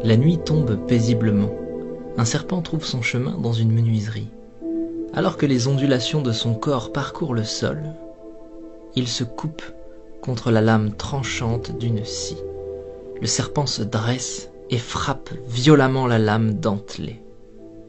La nuit tombe paisiblement. Un serpent trouve son chemin dans une menuiserie. Alors que les ondulations de son corps parcourent le sol, il se coupe contre la lame tranchante d'une scie. Le serpent se dresse et frappe violemment la lame dentelée.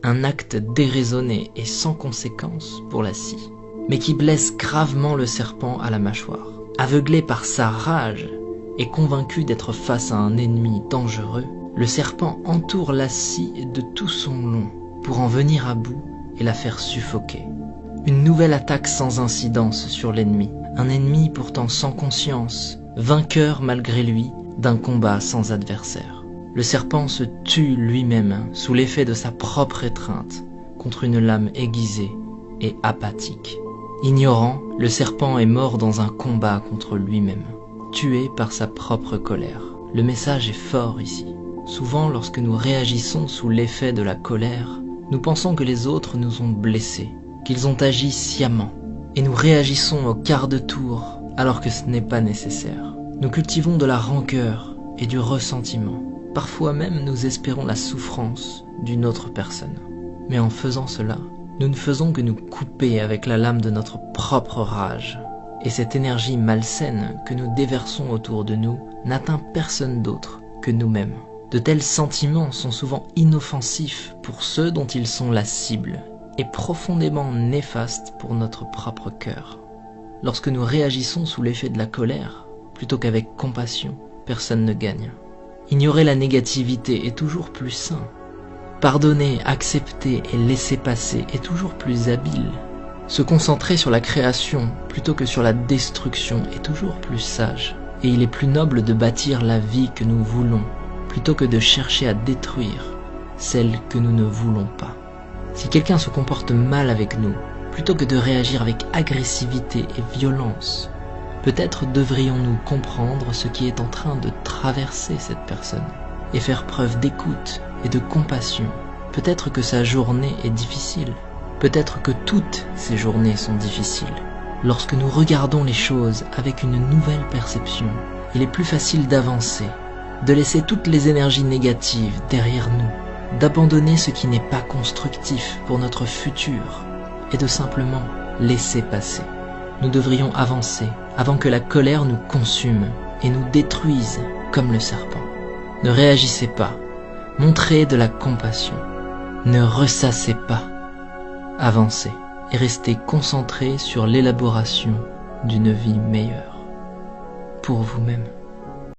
Un acte déraisonné et sans conséquence pour la scie, mais qui blesse gravement le serpent à la mâchoire. Aveuglé par sa rage et convaincu d'être face à un ennemi dangereux, le serpent entoure la scie de tout son long pour en venir à bout et la faire suffoquer. Une nouvelle attaque sans incidence sur l'ennemi, un ennemi pourtant sans conscience, vainqueur malgré lui d'un combat sans adversaire. Le serpent se tue lui-même sous l'effet de sa propre étreinte contre une lame aiguisée et apathique. Ignorant, le serpent est mort dans un combat contre lui-même, tué par sa propre colère. Le message est fort ici. Souvent, lorsque nous réagissons sous l'effet de la colère, nous pensons que les autres nous ont blessés, qu'ils ont agi sciemment, et nous réagissons au quart de tour alors que ce n'est pas nécessaire. Nous cultivons de la rancœur et du ressentiment. Parfois même, nous espérons la souffrance d'une autre personne. Mais en faisant cela, nous ne faisons que nous couper avec la lame de notre propre rage. Et cette énergie malsaine que nous déversons autour de nous n'atteint personne d'autre que nous-mêmes. De tels sentiments sont souvent inoffensifs pour ceux dont ils sont la cible et profondément néfastes pour notre propre cœur. Lorsque nous réagissons sous l'effet de la colère, plutôt qu'avec compassion, personne ne gagne. Ignorer la négativité est toujours plus sain. Pardonner, accepter et laisser passer est toujours plus habile. Se concentrer sur la création plutôt que sur la destruction est toujours plus sage. Et il est plus noble de bâtir la vie que nous voulons, plutôt que de chercher à détruire celle que nous ne voulons pas. Si quelqu'un se comporte mal avec nous, plutôt que de réagir avec agressivité et violence, peut-être devrions-nous comprendre ce qui est en train de traverser cette personne et faire preuve d'écoute et de compassion. Peut-être que sa journée est difficile. Peut-être que toutes ces journées sont difficiles. Lorsque nous regardons les choses avec une nouvelle perception, il est plus facile d'avancer, de laisser toutes les énergies négatives derrière nous, d'abandonner ce qui n'est pas constructif pour notre futur et de simplement laisser passer. Nous devrions avancer avant que la colère nous consume et nous détruise comme le serpent. Ne réagissez pas, montrez de la compassion, ne ressassez pas, avancez et restez concentrés sur l'élaboration d'une vie meilleure pour vous-même.